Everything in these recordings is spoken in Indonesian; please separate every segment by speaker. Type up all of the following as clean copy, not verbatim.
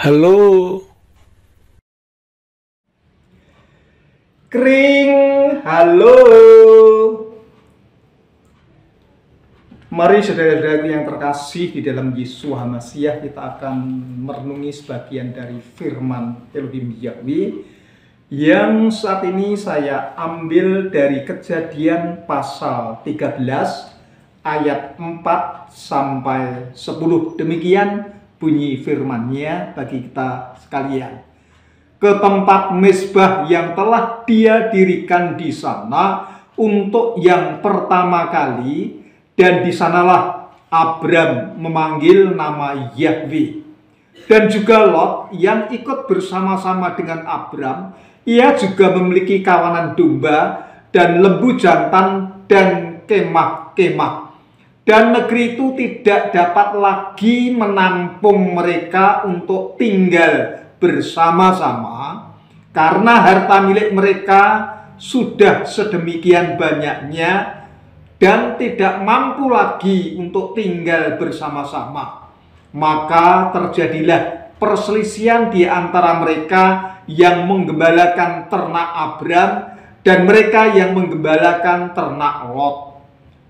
Speaker 1: Halo.
Speaker 2: Kring, halo. Mari saudara-saudaraku yang terkasih di dalam Yeshua HaMashiach, kita akan merenungi sebagian dari firman Elohim Yahweh yang saat ini saya ambil dari Kejadian pasal 13 ayat 4 sampai 10. Demikian bunyi firman-Nya bagi kita sekalian. Ke tempat mezbah yang telah Dia dirikan di sana untuk yang pertama kali, dan di sanalah Abram memanggil nama Yahweh. Dan juga Lot yang ikut bersama-sama dengan Abram, ia juga memiliki kawanan domba dan lembu jantan dan kemah-kemah. Dan negeri itu tidak dapat lagi menampung mereka untuk tinggal bersama-sama, karena harta milik mereka sudah sedemikian banyaknya dan tidak mampu lagi untuk tinggal bersama-sama. Maka terjadilah perselisihan di antara mereka yang menggembalakan ternak Abram dan mereka yang menggembalakan ternak Lot.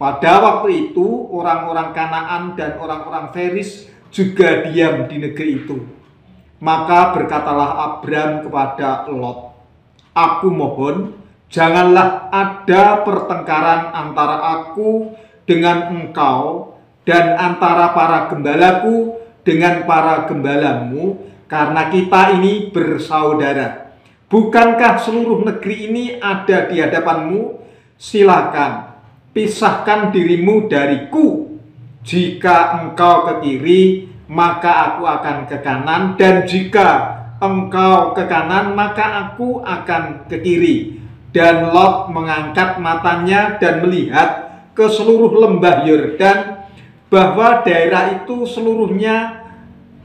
Speaker 2: Pada waktu itu orang-orang Kanaan dan orang-orang Feris juga diam di negeri itu. Maka berkatalah Abram kepada Lot, "Aku mohon, janganlah ada pertengkaran antara aku dengan engkau dan antara para gembalaku dengan para gembalamu, karena kita ini bersaudara. Bukankah seluruh negeri ini ada di hadapanmu? Silakan, pisahkan dirimu dariku. Jika engkau ke kiri, maka aku akan ke kanan, dan jika engkau ke kanan, maka aku akan ke kiri." Dan Lot mengangkat matanya dan melihat ke seluruh lembah Yordan, bahwa daerah itu seluruhnya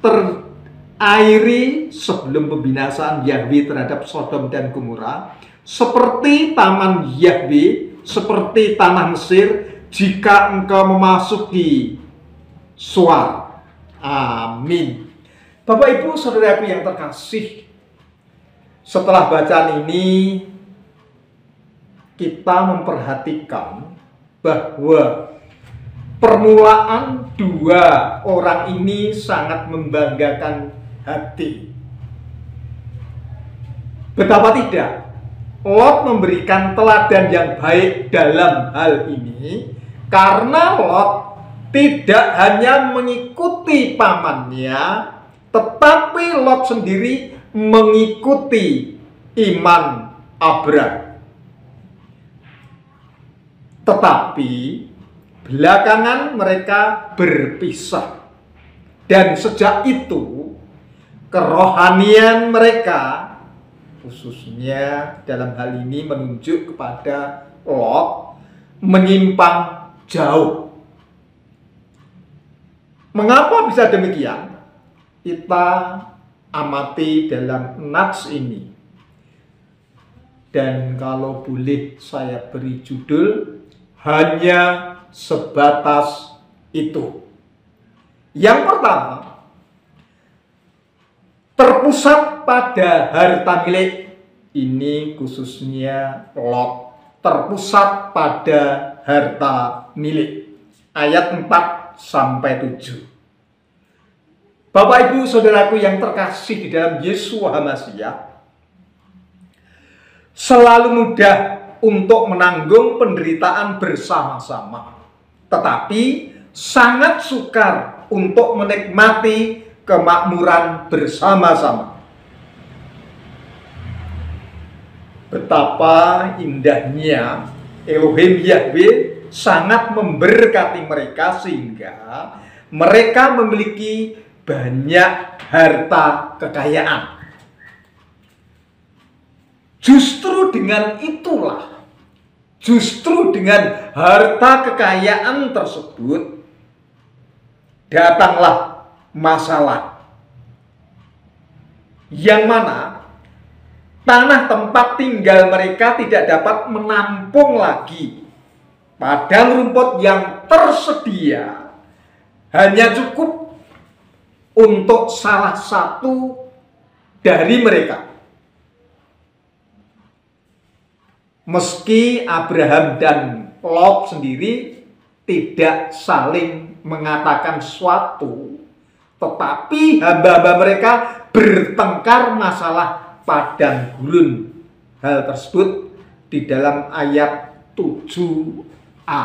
Speaker 2: terairi sebelum pembinasaan Yahweh terhadap Sodom dan Gomora, seperti taman Yahweh, seperti tanah Mesir, jika engkau memasuki Zoar. Amin. Bapak Ibu saudaraku yang terkasih, setelah bacaan ini kita memperhatikan bahwa permulaan dua orang ini sangat membanggakan hati. Betapa tidak, Lot memberikan teladan yang baik dalam hal ini, karena Lot tidak hanya mengikuti pamannya, tetapi Lot sendiri mengikuti iman Abram. Tetapi belakangan mereka berpisah, dan sejak itu kerohanian mereka, khususnya dalam hal ini menunjuk kepada Lot, menyimpang jauh. Mengapa bisa demikian? Kita amati dalam nats ini. Dan kalau boleh saya beri judul, hanya sebatas itu. Yang pertama, terpusat pada harta milik. Ini khususnya Lot, terpusat pada harta milik. Ayat 4 sampai 7. Bapak Ibu saudaraku yang terkasih di dalam Yeshua HaMashiach, selalu mudah untuk menanggung penderitaan bersama-sama, tetapi sangat sukar untuk menikmati kemakmuran bersama-sama. Betapa indahnya Elohim Yahweh sangat memberkati mereka sehingga mereka memiliki banyak harta kekayaan. Justru dengan itulah, justru dengan harta kekayaan tersebut, datanglah masalah, yang mana tanah tempat tinggal mereka tidak dapat menampung lagi. Padang rumput yang tersedia hanya cukup untuk salah satu dari mereka. Meski Abraham dan Lot sendiri tidak saling mengatakan sesuatu, tetapi hamba-hamba mereka bertengkar masalah padang gurun. Hal tersebut di dalam ayat 7a.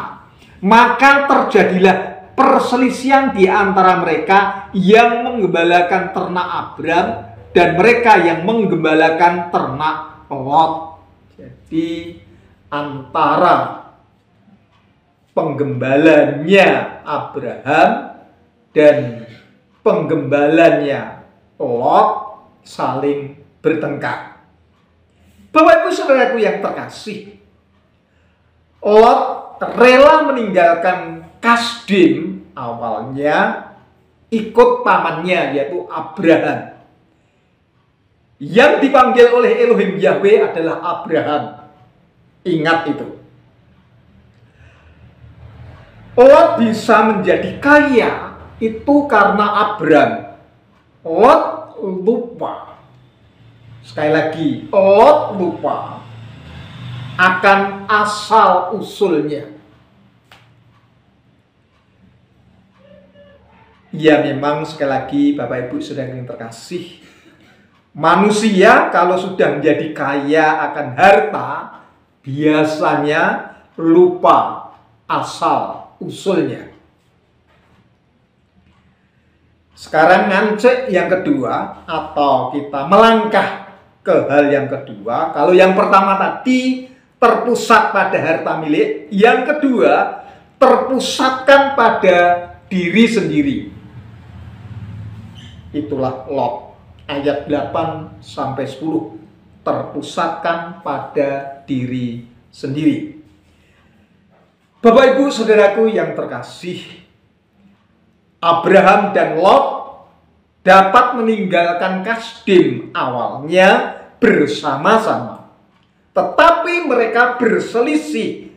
Speaker 2: Maka terjadilah perselisihan di antara mereka yang menggembalakan ternak Abram dan mereka yang menggembalakan ternak Lot. Jadi antara penggembalanya Abraham dan penggembalanya Lot saling bertengkar. Bapak Ibu Saudaraku yang terkasih, Lot rela meninggalkan Kasdim awalnya ikut pamannya yaitu Abraham. Yang dipanggil oleh Elohim Yahweh adalah Abraham. Ingat itu. Lot bisa menjadi kaya itu karena Abraham. Lot lupa. Sekali lagi, Lot lupa akan asal usulnya. Ya memang sekali lagi Bapak Ibu Saudara yang terkasih, manusia kalau sudah menjadi kaya akan harta biasanya lupa asal usulnya. Sekarang ngancek yang kedua, atau kita melangkah ke hal yang kedua. Kalau yang pertama tadi terpusat pada harta milik, yang kedua terpusatkan pada diri sendiri. Itulah Lot. Ayat 8 sampai 10, terpusatkan pada diri sendiri. Bapak Ibu Saudaraku yang terkasih, Abraham dan Lot dapat meninggalkan Kasdim awalnya bersama-sama, tetapi mereka berselisih.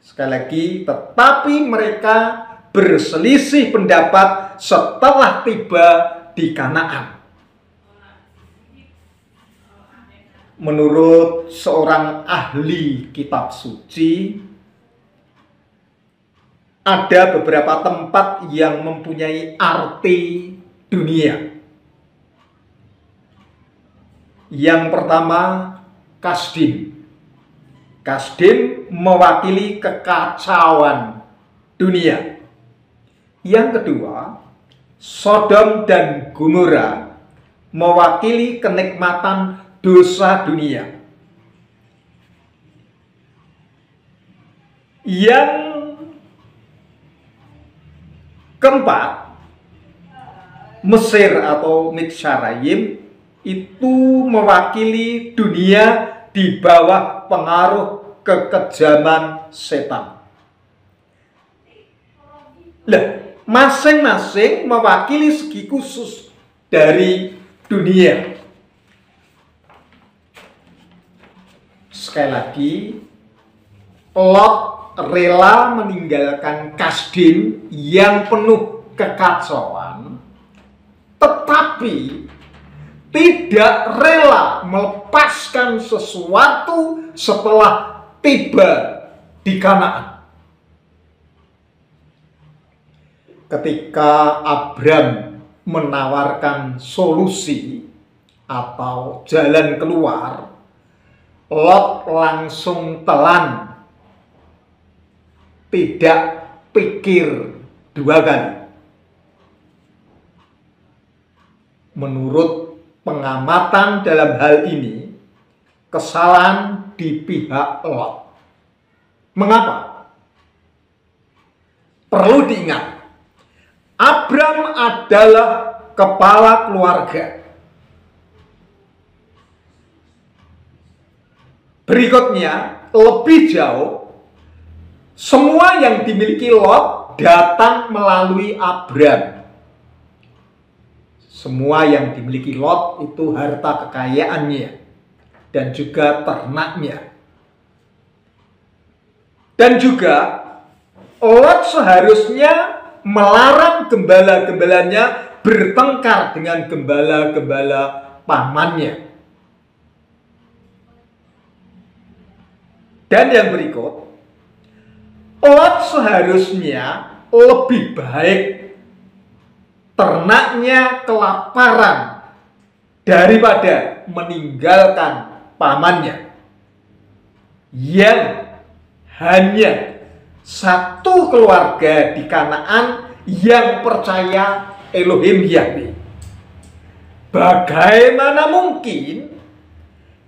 Speaker 2: Sekali lagi, tetapi mereka berselisih pendapat setelah tiba di Kanaan. Menurut seorang ahli kitab suci, ada beberapa tempat yang mempunyai arti dunia. Yang pertama, Kasdim. Kasdim mewakili kekacauan dunia. Yang kedua, Sodom dan Gomora mewakili kenikmatan dosa dunia. Yang keempat, Mesir atau Mitzrayim itu mewakili dunia di bawah pengaruh kekejaman setan. Lah, masing-masing mewakili segi khusus dari dunia. Sekali lagi, Lot rela meninggalkan Kasdim yang penuh kekacauan, tetapi tidak rela melepaskan sesuatu setelah tiba di Kanaan. Ketika Abram menawarkan solusi atau jalan keluar, Lot langsung telan, tidak pikir dua kali. Menurut pengamatan dalam hal ini, kesalahan di pihak Lot. Mengapa? Perlu diingat, Abram adalah kepala keluarga. Berikutnya, lebih jauh, semua yang dimiliki Lot datang melalui Abram. Semua yang dimiliki Lot itu harta kekayaannya dan juga ternaknya. Dan juga Lot seharusnya melarang gembala-gembalanya bertengkar dengan gembala-gembala pamannya. Dan yang berikut, Lot seharusnya lebih baik ternaknya kelaparan daripada meninggalkan pamannya yang hanya satu keluarga di Kanaan yang percaya Elohim Yahweh. Bagaimana mungkin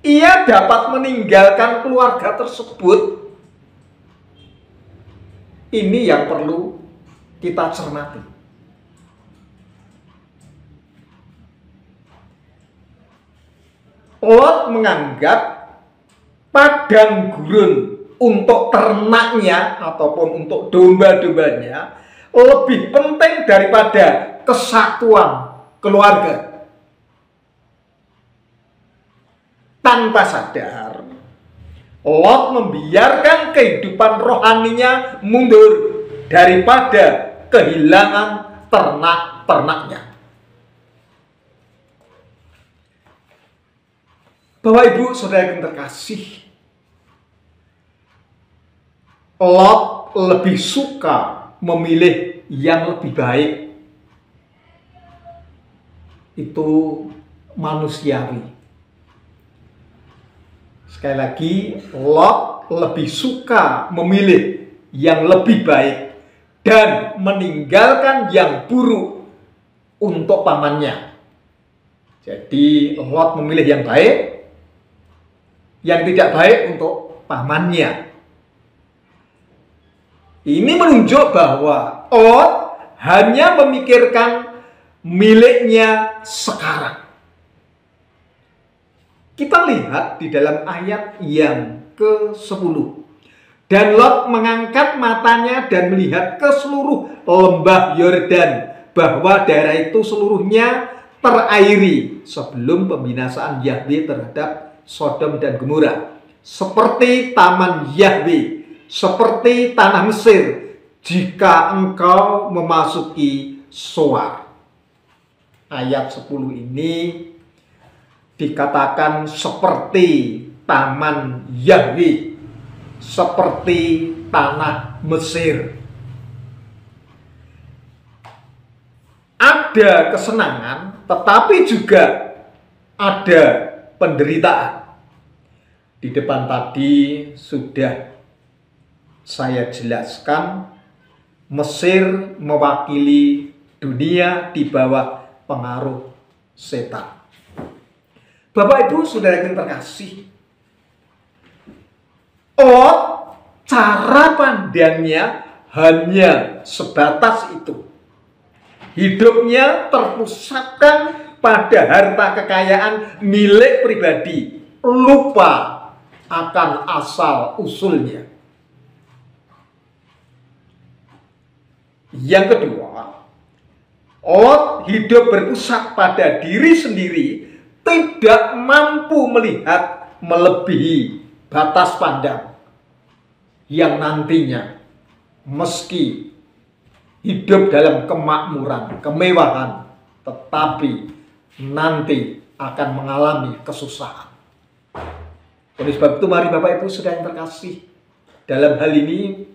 Speaker 2: ia dapat meninggalkan keluarga tersebut? Ini yang perlu kita cermati. Lot menganggap padang gurun untuk ternaknya ataupun untuk domba-dombanya lebih penting daripada kesatuan keluarga. Tanpa sadar, Lot membiarkan kehidupan rohaninya mundur daripada kehilangan ternak-ternaknya. Bapak Ibu Saudara yang terkasih, Lot lebih suka memilih yang lebih baik. Itu manusiawi. Sekali lagi, Lot lebih suka memilih yang lebih baik dan meninggalkan yang buruk untuk pamannya. Jadi Lot memilih yang baik, yang tidak baik untuk pamannya. Ini menunjuk bahwa Lot hanya memikirkan miliknya sekarang. Kita lihat di dalam ayat yang ke-10. Dan Lot mengangkat matanya dan melihat ke seluruh lembah Yordan, bahwa daerah itu seluruhnya terairi sebelum pembinasaan Yahweh terhadap Sodom dan Gomora. Seperti taman Yahweh, seperti tanah Mesir, jika engkau memasuki Soar. Ayat 10 ini dikatakan seperti taman Yahweh, seperti tanah Mesir. Ada kesenangan, tetapi juga ada penderitaan. Di depan tadi sudah saya jelaskan, Mesir mewakili dunia di bawah pengaruh setan. Bapak Ibu Saudara yang terkasih, cara pandangnya hanya sebatas itu. Hidupnya terpusatkan pada harta kekayaan milik pribadi, lupa akan asal usulnya. Yang kedua, Lot hidup berpusat pada diri sendiri, tidak mampu melihat melebihi batas pandang yang nantinya meski hidup dalam kemakmuran, kemewahan, tetapi nanti akan mengalami kesusahan. Oleh sebab itu, mari Bapak Ibu Saudara yang terkasih, dalam hal ini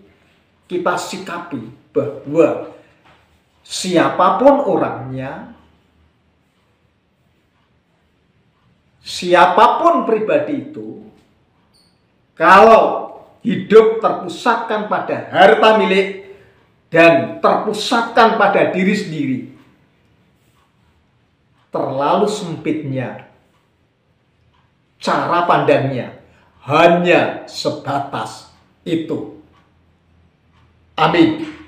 Speaker 2: kita sikapi bahwa siapapun orangnya, siapapun pribadi itu, kalau hidup terpusatkan pada harta milik dan terpusatkan pada diri sendiri, terlalu sempitnya cara pandangnya, hanya sebatas itu. Amin.